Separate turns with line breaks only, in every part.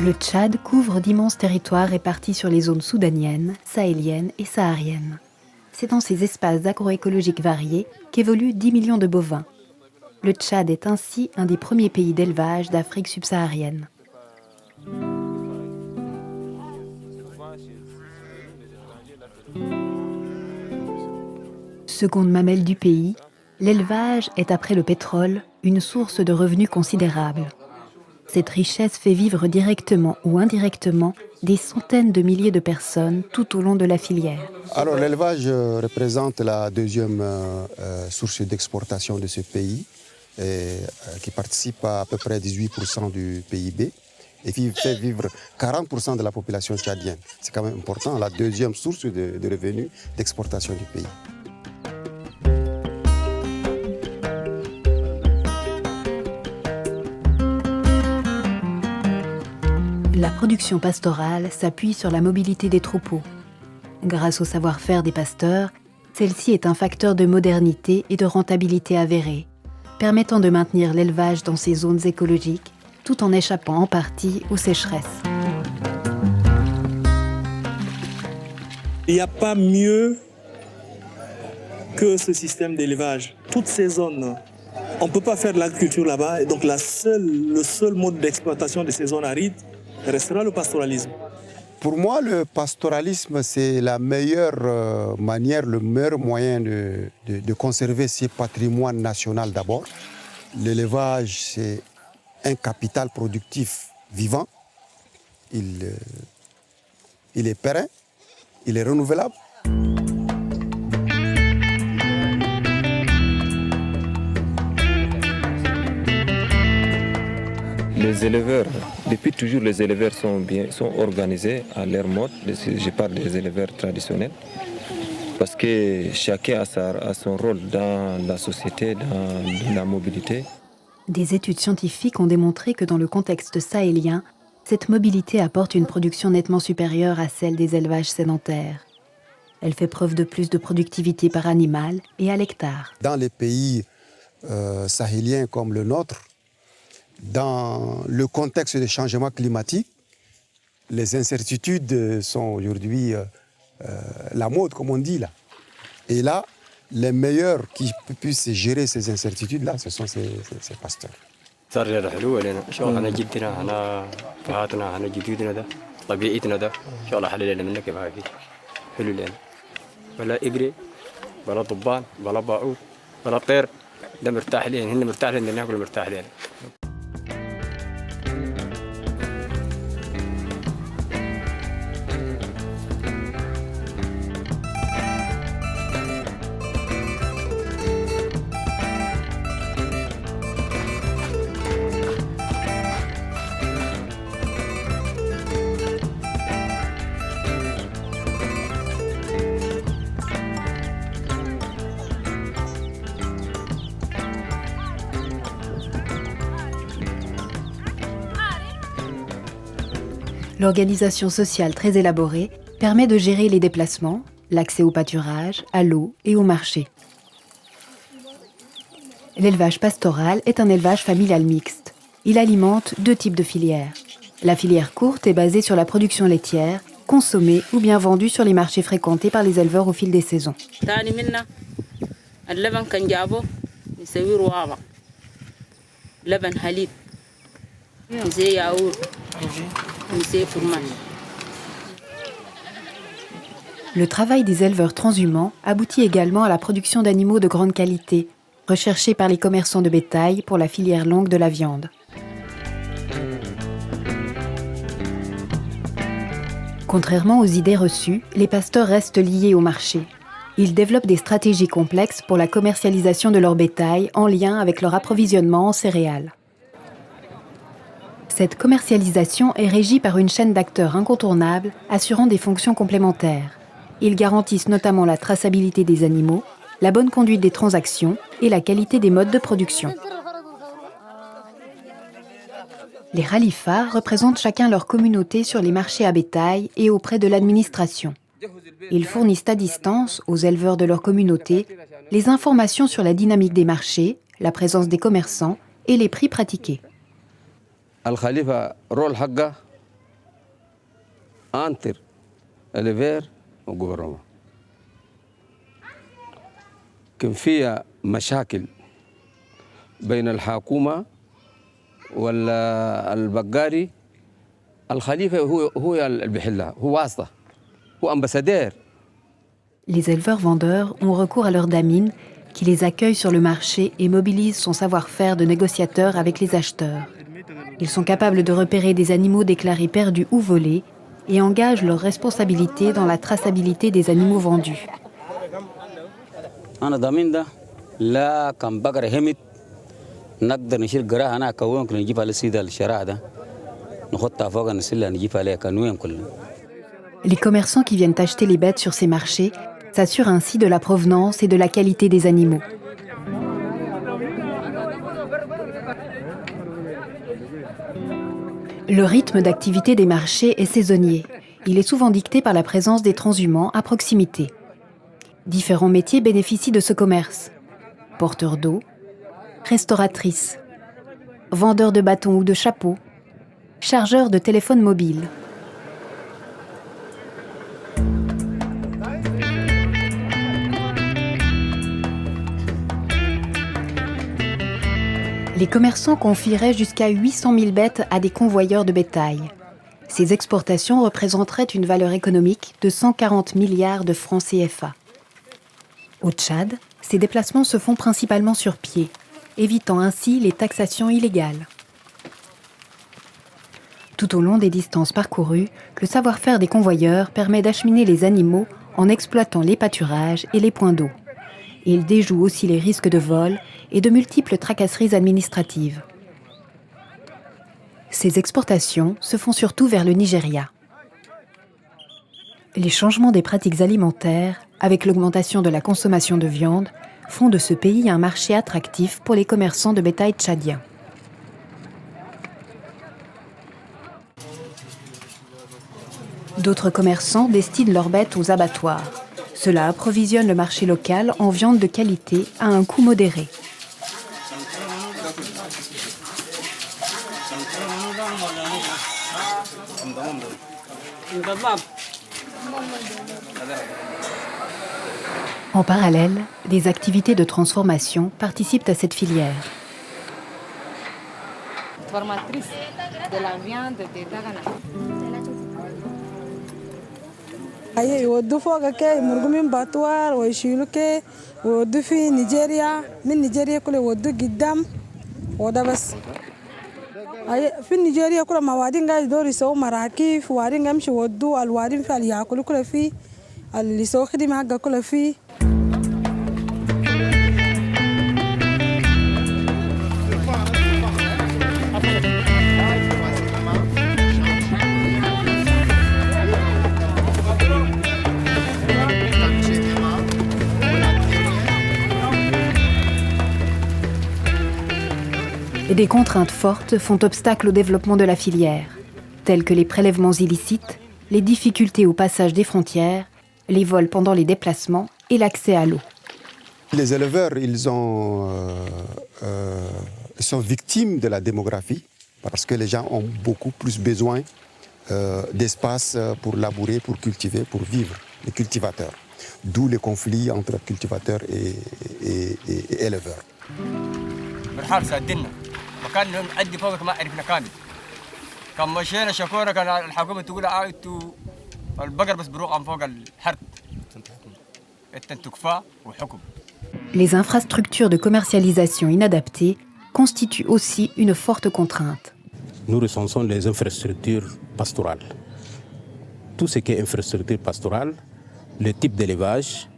Le Tchad couvre d'immenses territoires répartis sur les zones soudaniennes, sahéliennes et sahariennes. C'est dans ces espaces agroécologiques variés qu'évoluent 10 millions de bovins. Le Tchad est ainsi un des premiers pays d'élevage d'Afrique subsaharienne. Seconde mamelle du pays, l'élevage est, après le pétrole, une source de revenus considérable. Cette richesse fait vivre directement ou indirectement des centaines de milliers de personnes tout au long de la filière.
Alors l'élevage représente la deuxième source d'exportation de ce pays, qui participe à peu près 18% du PIB et qui fait vivre 40% de la population tchadienne. C'est quand même important, la deuxième source de revenus d'exportation du pays.
La production pastorale s'appuie sur la mobilité des troupeaux. Grâce au savoir-faire des pasteurs, celle-ci est un facteur de modernité et de rentabilité avérée, permettant de maintenir l'élevage dans ces zones écologiques, tout en échappant en partie aux sécheresses.
Il n'y a pas mieux que ce système d'élevage. Toutes ces zones, on ne peut pas faire de l'agriculture là-bas, et donc le seul mode d'exploitation de ces zones arides restera le pastoralisme.
Pour moi, le pastoralisme, c'est la meilleure manière, le meilleur moyen de conserver ces patrimoines nationaux d'abord. L'élevage, c'est un capital productif vivant. Il est pérenne, il est renouvelable.
Les éleveurs, depuis toujours, les éleveurs sont organisés à leur mode. Je parle des éleveurs traditionnels. Parce que chacun a son rôle dans la société, dans la mobilité.
Des études scientifiques ont démontré que dans le contexte sahélien, cette mobilité apporte une production nettement supérieure à celle des élevages sédentaires. Elle fait preuve de plus de productivité par animal et à l'hectare.
Dans les pays sahéliens comme le nôtre, dans le contexte des changements climatiques, les incertitudes sont aujourd'hui la mode, comme on dit là. Et là, les meilleurs qui puissent gérer ces incertitudes-là, ce sont ces pasteurs.
L'organisation sociale très élaborée permet de gérer les déplacements, l'accès au pâturage, à l'eau et au marché. L'élevage pastoral est un élevage familial mixte. Il alimente deux types de filières. La filière courte est basée sur la production laitière, consommée ou bien vendue sur les marchés fréquentés par les éleveurs au fil des saisons. Le travail des éleveurs transhumants aboutit également à la production d'animaux de grande qualité, recherchés par les commerçants de bétail pour la filière longue de la viande. Contrairement aux idées reçues, les pasteurs restent liés au marché. Ils développent des stratégies complexes pour la commercialisation de leur bétail en lien avec leur approvisionnement en céréales. Cette commercialisation est régie par une chaîne d'acteurs incontournables assurant des fonctions complémentaires. Ils garantissent notamment la traçabilité des animaux, la bonne conduite des transactions et la qualité des modes de production. Les Khalifas représentent chacun leur communauté sur les marchés à bétail et auprès de l'administration. Ils fournissent à distance aux éleveurs de leur communauté les informations sur la dynamique des marchés, la présence des commerçants et les prix pratiqués.
الخليفة رول حقه entre éleveurs والجوفرنمنت. كان فيها مشاكل بين الحكومة والبقاري. الخليفة هو اللي بيحلها، هو واسطة، هو ambassadeur.
Les éleveurs-vendeurs ont recours à leur damine qui les accueille sur le marché et mobilise son savoir-faire de négociateur avec les acheteurs. Ils sont capables de repérer des animaux déclarés perdus ou volés et engagent leur responsabilité dans la traçabilité des animaux vendus.
أنا ضامن ده لا كان بقرة همت نقدر نشيل قراها هنا كوين كنا نجيب على سيد الشارع ده نحطها فوق نسيلها نجيب عليها كنوين كلنا.
Les commerçants qui viennent acheter les bêtes sur ces marchés s'assurent ainsi de la provenance et de la qualité des animaux. Le rythme d'activité des marchés est saisonnier. Il est souvent dicté par la présence des transhumants à proximité. Différents métiers bénéficient de ce commerce. Porteurs d'eau, restauratrices, vendeurs de bâtons ou de chapeaux, chargeurs de téléphones mobiles. Les commerçants confieraient jusqu'à 800 000 bêtes à des convoyeurs de bétail. Ces exportations représenteraient une valeur économique de 140 milliards de francs CFA. Au Tchad, ces déplacements se font principalement sur pied, évitant ainsi les taxations illégales. Tout au long des distances parcourues, le savoir-faire des convoyeurs permet d'acheminer les animaux en exploitant les pâturages et les points d'eau. Il déjoue aussi les risques de vol et de multiples tracasseries administratives. Ces exportations se font surtout vers le Nigeria. Les changements des pratiques alimentaires, avec l'augmentation de la consommation de viande, font de ce pays un marché attractif pour les commerçants de bétail tchadiens. D'autres commerçants destinent leurs bêtes aux abattoirs. Cela approvisionne le marché local en viande de qualité à un coût modéré. En parallèle, des activités de transformation participent à cette filière.
Formatrice de la viande de Dagana.
يودوا فوق كي مرقمين باتوار ويشيلوا كي ويودوا في نيجيريا من نيجيريا كله يودوا قدام وده بس في نيجيريا كله موادين قاعد يدور يسووا مراكب وارين يمشي يودوا الوارين في اللي ياكلوا كله فيه اللي يسووا خدمة حقه كله فيه.
Et des contraintes fortes font obstacle au développement de la filière, telles que les prélèvements illicites, les difficultés au passage des frontières, les vols pendant les déplacements et l'accès à l'eau.
Les éleveurs, ils sont victimes de la démographie parce que les gens ont beaucoup plus besoin d'espace pour labourer, pour cultiver, pour vivre, les cultivateurs. D'où les conflits entre cultivateurs et éleveurs.
كان نأدي فوق ما عرفنا كامل كان مشينا شكورة كان الحكومة تقول انتوا البقر بس بروح عن فوق الحرب التنتكفى وحكم.
Les infrastructures de commercialisation inadaptées constituent aussi une forte contrainte.
Nous recensons les infrastructures pastorales. Tout ce qui est infrastructure pastorale, le type d'élevage,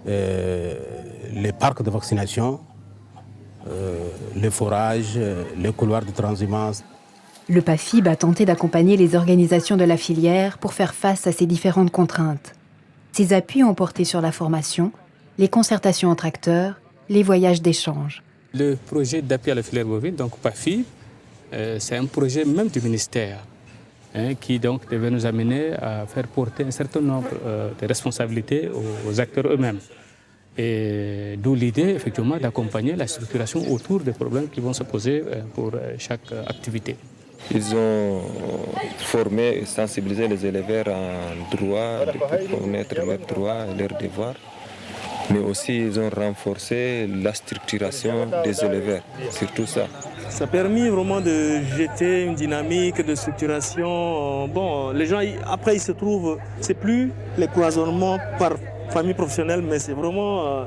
les parcs de vaccination, les forages, les couloirs de transhumance.
Le PAFIB a tenté d'accompagner les organisations de la filière pour faire face à ces différentes contraintes. Ces appuis ont porté sur la formation, les concertations entre acteurs, les voyages d'échange.
Le projet d'appui à la filière bovine, donc PAFIB, c'est un projet même du ministère qui donc devait nous amener à faire porter un certain nombre de responsabilités aux acteurs eux-mêmes. Et d'où l'idée, effectivement, d'accompagner la structuration autour des problèmes qui vont se poser pour chaque activité.
Ils ont formé et sensibilisé les éleveurs en droit, pour connaître leurs droits et leurs devoirs. Mais aussi, ils ont renforcé la structuration des éleveurs, surtout ça.
Ça a permis vraiment de jeter une dynamique de structuration. Bon, les gens, après, ils se trouvent, c'est plus les cloisonnements par famille professionnelle, mais c'est vraiment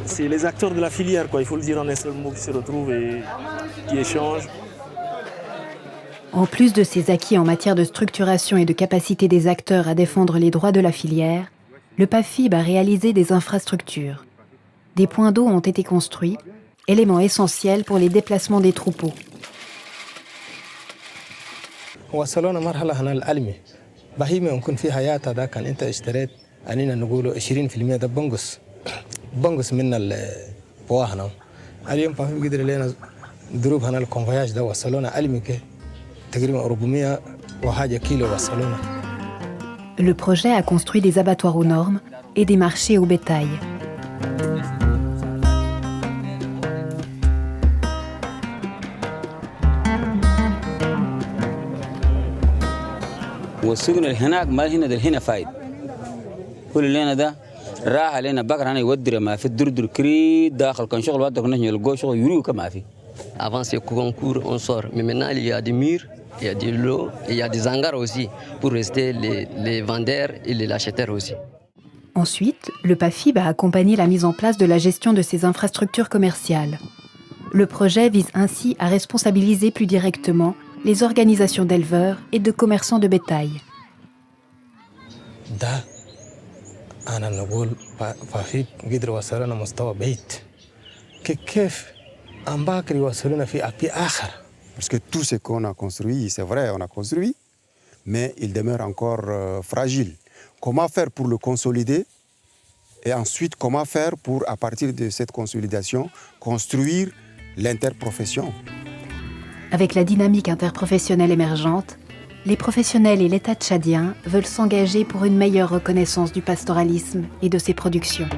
c'est les acteurs de la filière, quoi. Il faut le dire en un seul mot, qui se retrouvent et qui échangent.
En plus de ces acquis en matière de structuration et de capacité des acteurs à défendre les droits de la filière, le PAFIB a réalisé des infrastructures. Des points d'eau ont été construits, élément essentiel pour les déplacements des troupeaux.
وصلونا مرحلة هنا العلمي بهيمة يمكن في حياتها ده كان أنت اشتريت أنينا نقوله 20% ده بنقص من البواه هنا اليوم PAFIB قدر لنا ضروب هنا الكونفياج ده وصلونا علمي كه تقريبا 400 وحاجة كيلو وصلونا.
Le projet a construit des abattoirs aux normes et des marchés au bétail.
والسجن هناك ما هنا ده هنا فايد كل لنا ده راح علينا بقر هنا يودر ما في الدردر كريد داخل كان شغل وقت كنا نلقوا شغل يوريو كما في.
Avant ces concours on sort mais maintenant il y a des murs, il y a de l'eau et il y a des hangars aussi pour rester les vendeurs et les acheteurs aussi.
Ensuite, le PAFIB a accompagné la mise en place de la gestion de ces infrastructures commerciales. Le projet vise ainsi à responsabiliser plus directement les organisations d'éleveurs et de commerçants de bétail.
ده أنا نقول PAFIB قدر وصلنا مستوى بيت كيف أم باكر يوصلنا في أبي آخر.
Parce que tout ce qu'on a construit, c'est vrai, on a construit, mais il demeure encore fragile. Comment faire pour le consolider? Et ensuite, comment faire pour, à partir de cette consolidation, construire l'interprofession?
Avec la dynamique interprofessionnelle émergente, les professionnels et l'État tchadien veulent s'engager pour une meilleure reconnaissance du pastoralisme et de ses productions.